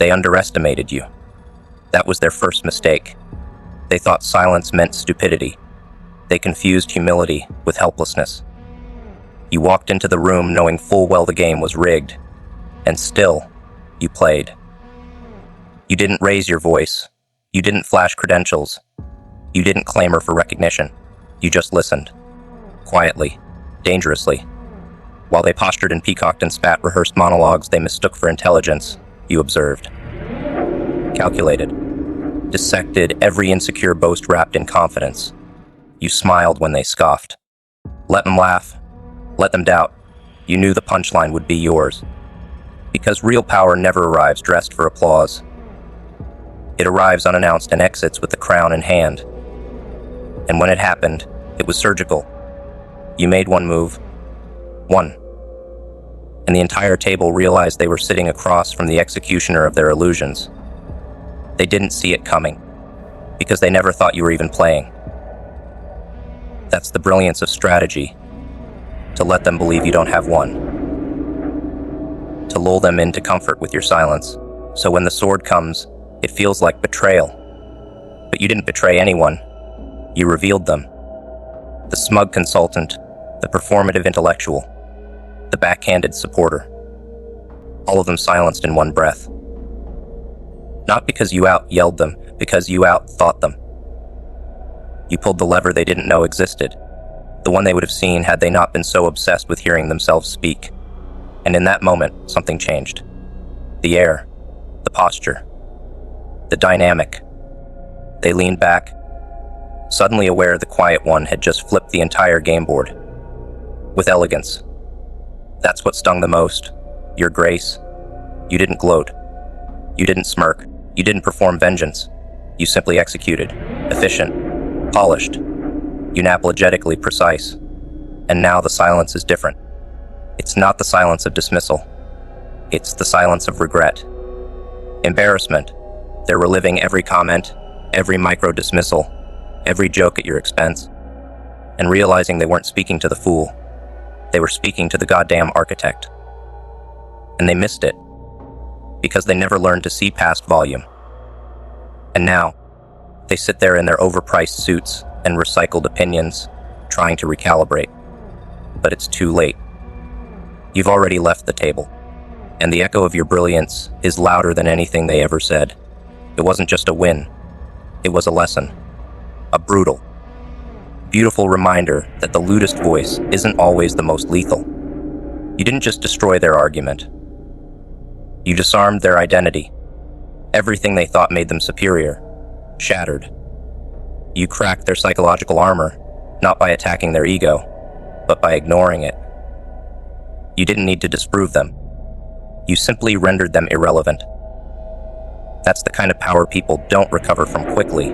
They underestimated you. That was their first mistake. They thought silence meant stupidity. They confused humility with helplessness. You walked into the room knowing full well the game was rigged, and still, you played. You didn't raise your voice. You didn't flash credentials. You didn't clamor for recognition. You just listened. Quietly, dangerously. While they postured and peacocked and spat rehearsed monologues they mistook for intelligence, you observed. Calculated. Dissected every insecure boast wrapped in confidence. You smiled when they scoffed. Let them laugh. Let them doubt. You knew the punchline would be yours. Because real power never arrives dressed for applause. It arrives unannounced and exits with the crown in hand. And when it happened, it was surgical. You made one move. One. And the entire table realized they were sitting across from the executioner of their illusions. They didn't see it coming, because they never thought you were even playing. That's the brilliance of strategy. To let them believe you don't have one. To lull them into comfort with your silence. So when the sword comes, it feels like betrayal. But you didn't betray anyone. You revealed them. The smug consultant, the performative intellectual, the backhanded supporter. All of them silenced in one breath. Not because you out-yelled them, because you out-thought them. You pulled the lever they didn't know existed, the one they would have seen had they not been so obsessed with hearing themselves speak. And in that moment, something changed. The air, the posture, the dynamic. They leaned back, suddenly aware the quiet one had just flipped the entire game board. With elegance. That's what stung the most. Your grace. You didn't gloat. You didn't smirk. You didn't perform vengeance. You simply executed. Efficient. Polished. Unapologetically precise. And now the silence is different. It's not the silence of dismissal. It's the silence of regret. Embarrassment. They're reliving every comment, every micro-dismissal, every joke at your expense, and realizing they weren't speaking to the fool. They were speaking to the goddamn architect. And they missed it, because they never learned to see past volume. And now, they sit there in their overpriced suits and recycled opinions, trying to recalibrate. But it's too late. You've already left the table, and the echo of your brilliance is louder than anything they ever said. It wasn't just a win. It was a lesson. A brutal, beautiful reminder that the lewdest voice isn't always the most lethal. You didn't just destroy their argument. You disarmed their identity. Everything they thought made them superior, shattered. You cracked their psychological armor, not by attacking their ego, but by ignoring it. You didn't need to disprove them. You simply rendered them irrelevant. That's the kind of power people don't recover from quickly.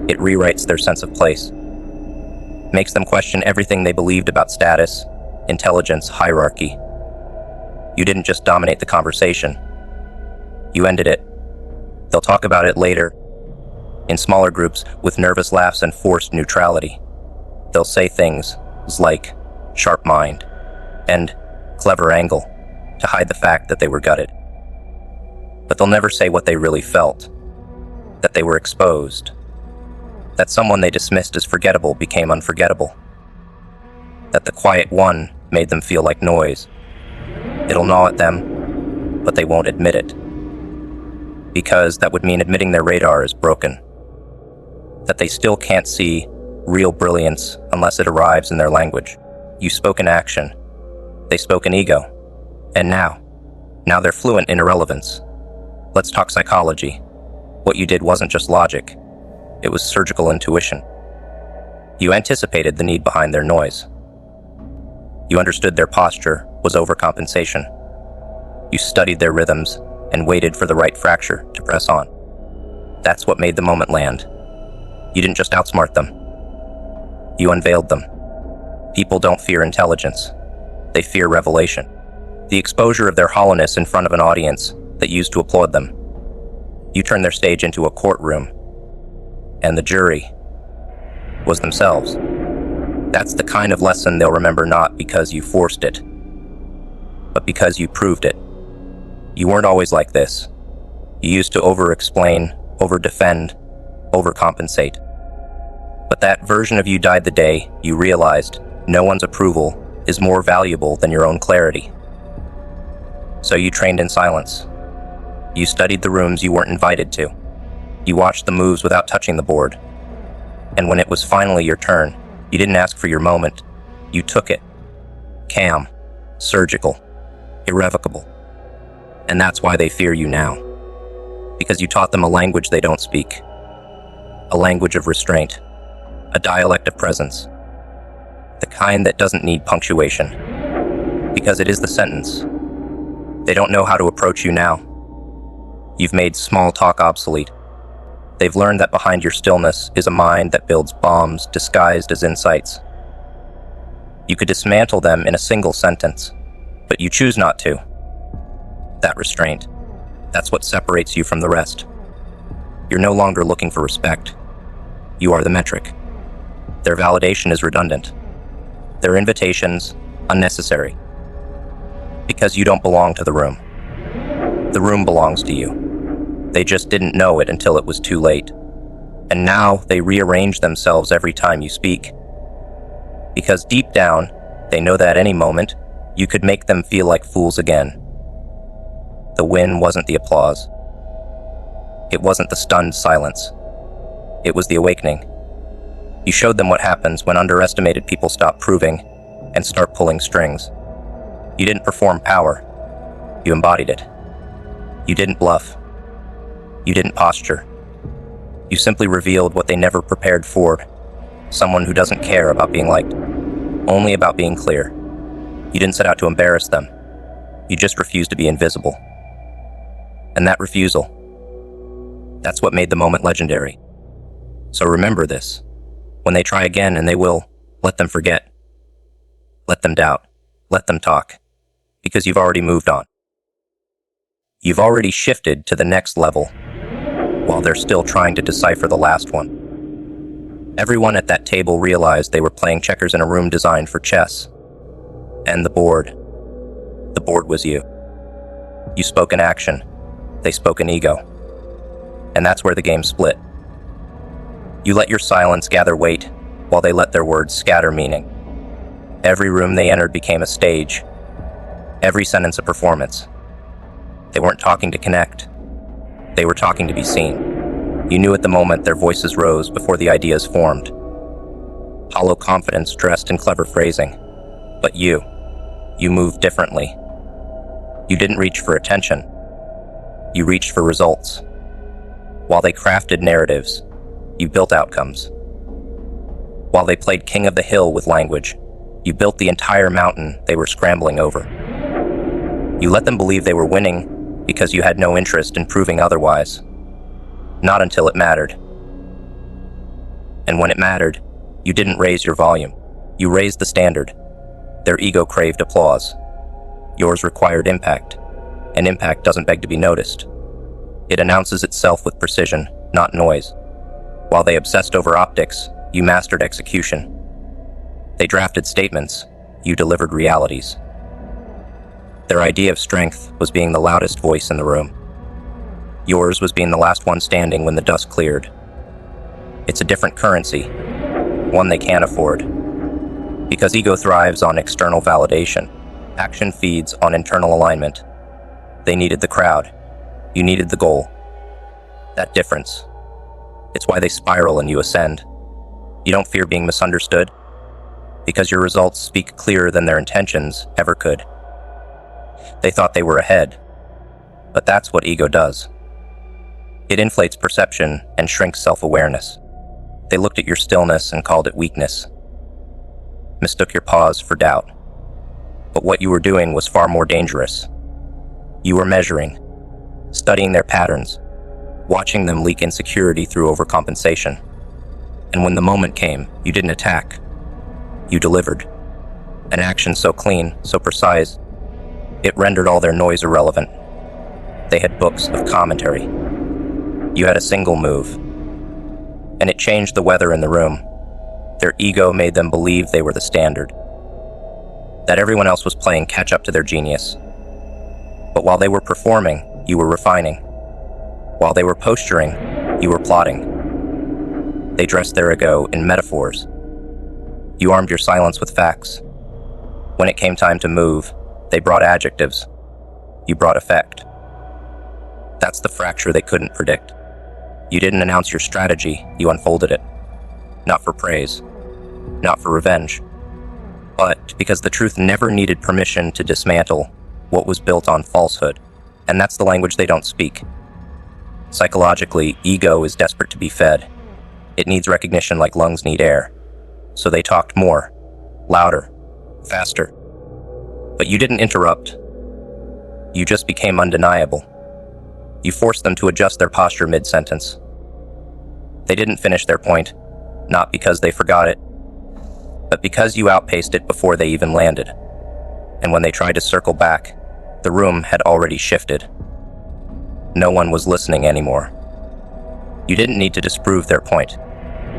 It rewrites their sense of place. Makes them question everything they believed about status, intelligence, hierarchy. You didn't just dominate the conversation. You ended it. They'll talk about it later, in smaller groups with nervous laughs and forced neutrality. They'll say things like sharp mind and clever angle to hide the fact that they were gutted. But they'll never say what they really felt, that they were exposed, that someone they dismissed as forgettable became unforgettable, that the quiet one made them feel like noise. It'll gnaw at them, but they won't admit it, because that would mean admitting their radar is broken, that they still can't see real brilliance unless it arrives in their language. You spoke in action. They spoke in ego. And now they're fluent in irrelevance. Let's talk psychology. What you did wasn't just logic. It was surgical intuition. You anticipated the need behind their noise. You understood their posture was overcompensation. You studied their rhythms and waited for the right fracture to press on. That's what made the moment land. You didn't just outsmart them. You unveiled them. People don't fear intelligence. They fear revelation. The exposure of their hollowness in front of an audience that used to applaud them. You turned their stage into a courtroom, and the jury was themselves. That's the kind of lesson they'll remember, not because you forced it, but because you proved it. You weren't always like this. You used to over-explain, over-defend, overcompensate. But that version of you died the day you realized no one's approval is more valuable than your own clarity. So you trained in silence. You studied the rooms you weren't invited to. You watched the moves without touching the board. And when it was finally your turn, you didn't ask for your moment. You took it. Calm, surgical, irrevocable. And that's why they fear you now. Because you taught them a language they don't speak. A language of restraint. A dialect of presence. The kind that doesn't need punctuation. Because it is the sentence. They don't know how to approach you now. You've made small talk obsolete. They've learned that behind your stillness is a mind that builds bombs disguised as insights. You could dismantle them in a single sentence, but you choose not to. That restraint, that's what separates you from the rest. You're no longer looking for respect. You are the metric. Their validation is redundant. Their invitations, unnecessary. Because you don't belong to the room. The room belongs to you. They just didn't know it until it was too late. And now they rearrange themselves every time you speak. Because deep down, they know that at any moment, you could make them feel like fools again. The win wasn't the applause. It wasn't the stunned silence. It was the awakening. You showed them what happens when underestimated people stop proving and start pulling strings. You didn't perform power. You embodied it. You didn't bluff. You didn't posture. You simply revealed what they never prepared for. Someone who doesn't care about being liked, only about being clear. You didn't set out to embarrass them. You just refused to be invisible. And that refusal, that's what made the moment legendary. So remember this. When they try again, and they will, let them forget. Let them doubt. Let them talk. Because you've already moved on. You've already shifted to the next level, while they're still trying to decipher the last one. Everyone at that table realized they were playing checkers in a room designed for chess. And the board was you. You spoke in action. They spoke in ego. And that's where the game split. You let your silence gather weight, while they let their words scatter meaning. Every room they entered became a stage. Every sentence a performance. They weren't talking to connect. They were talking to be seen. You knew at the moment their voices rose before the ideas formed. Hollow confidence dressed in clever phrasing. But you moved differently. You didn't reach for attention. You reached for results. While they crafted narratives, you built outcomes. While they played king of the hill with language, you built the entire mountain they were scrambling over. You let them believe they were winning because you had no interest in proving otherwise. Not until it mattered. And when it mattered, you didn't raise your volume. You raised the standard. Their ego craved applause. Yours required impact. And impact doesn't beg to be noticed. It announces itself with precision, not noise. While they obsessed over optics, you mastered execution. They drafted statements, you delivered realities. Their idea of strength was being the loudest voice in the room. Yours was being the last one standing when the dust cleared. It's a different currency, one they can't afford. Because ego thrives on external validation, action feeds on internal alignment. They needed the crowd. You needed the goal. That difference. It's why they spiral and you ascend. You don't fear being misunderstood, because your results speak clearer than their intentions ever could. They thought they were ahead, but that's what ego does. It inflates perception and shrinks self-awareness. They looked at your stillness and called it weakness, mistook your pause for doubt. But what you were doing was far more dangerous. You were measuring, studying their patterns, watching them leak insecurity through overcompensation. And when the moment came, you didn't attack. You delivered. An action so clean, so precise, it rendered all their noise irrelevant. They had books of commentary. You had a single move. And it changed the weather in the room. Their ego made them believe they were the standard. That everyone else was playing catch up to their genius. But while they were performing, you were refining. While they were posturing, you were plotting. They dressed their ego in metaphors. You armed your silence with facts. When it came time to move, they brought adjectives. You brought effect. That's the fracture they couldn't predict. You didn't announce your strategy, you unfolded it. Not for praise, not for revenge, but because the truth never needed permission to dismantle what was built on falsehood. And that's the language they don't speak. Psychologically, ego is desperate to be fed. It needs recognition like lungs need air. So they talked more, louder, faster. But you didn't interrupt. You just became undeniable. You forced them to adjust their posture mid-sentence. They didn't finish their point, not because they forgot it, but because you outpaced it before they even landed. And when they tried to circle back, the room had already shifted. No one was listening anymore. You didn't need to disprove their point.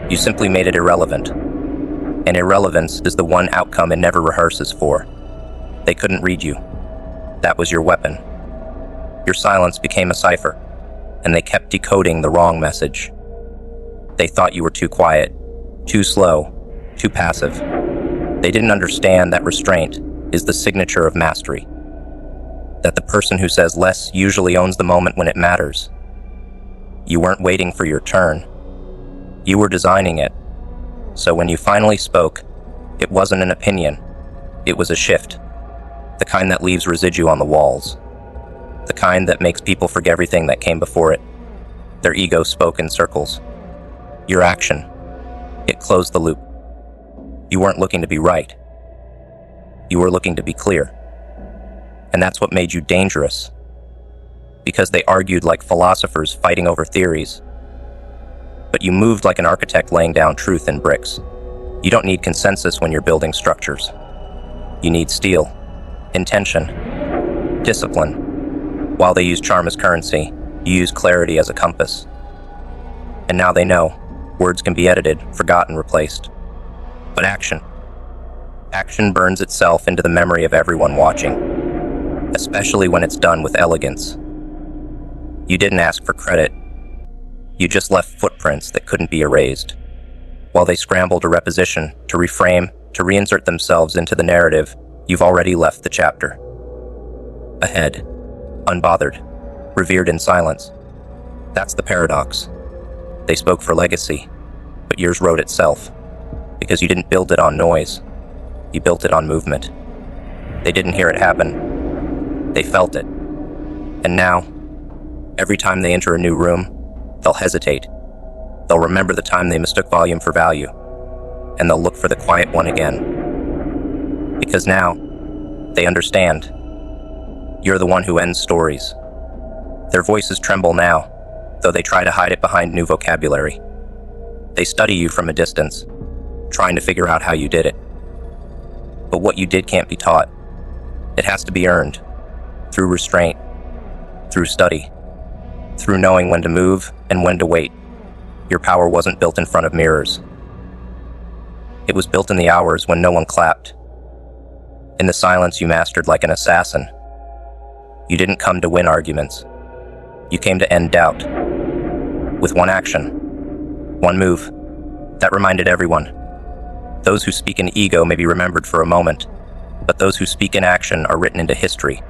You simply made it irrelevant. And irrelevance is the one outcome it never rehearses for. They couldn't read you. That was your weapon. Your silence became a cipher, and they kept decoding the wrong message. They thought you were too quiet, too slow, too passive. They didn't understand that restraint is the signature of mastery. That the person who says less usually owns the moment when it matters. You weren't waiting for your turn. You were designing it. So when you finally spoke, it wasn't an opinion. It was a shift. The kind that leaves residue on the walls. The kind that makes people forget everything that came before it. Their ego spoke in circles. Your action, it closed the loop. You weren't looking to be right. You were looking to be clear. And that's what made you dangerous. Because they argued like philosophers fighting over theories. But you moved like an architect laying down truth in bricks. You don't need consensus when you're building structures. You need steel, intention, discipline. While they use charm as currency, you use clarity as a compass. And now they know. Words can be edited, forgotten, replaced. But action burns itself into the memory of everyone watching, especially when it's done with elegance. You didn't ask for credit. You just left footprints that couldn't be erased. While they scramble to reposition, to reframe, to reinsert themselves into the narrative, you've already left the chapter. Ahead, unbothered, revered in silence. That's the paradox. They spoke for legacy, but yours wrote itself, because you didn't build it on noise. You built it on movement. They didn't hear it happen. They felt it. And now, every time they enter a new room, they'll hesitate. They'll remember the time they mistook volume for value, and they'll look for the quiet one again. Because now, they understand. You're the one who ends stories. Their voices tremble now, though they try to hide it behind new vocabulary. They study you from a distance, trying to figure out how you did it. But what you did can't be taught. It has to be earned, through restraint, through study, through knowing when to move and when to wait. Your power wasn't built in front of mirrors. It was built in the hours when no one clapped. In the silence you mastered like an assassin. You didn't come to win arguments. You came to end doubt. With one action, one move, that reminded everyone. Those who speak in ego may be remembered for a moment, but those who speak in action are written into history.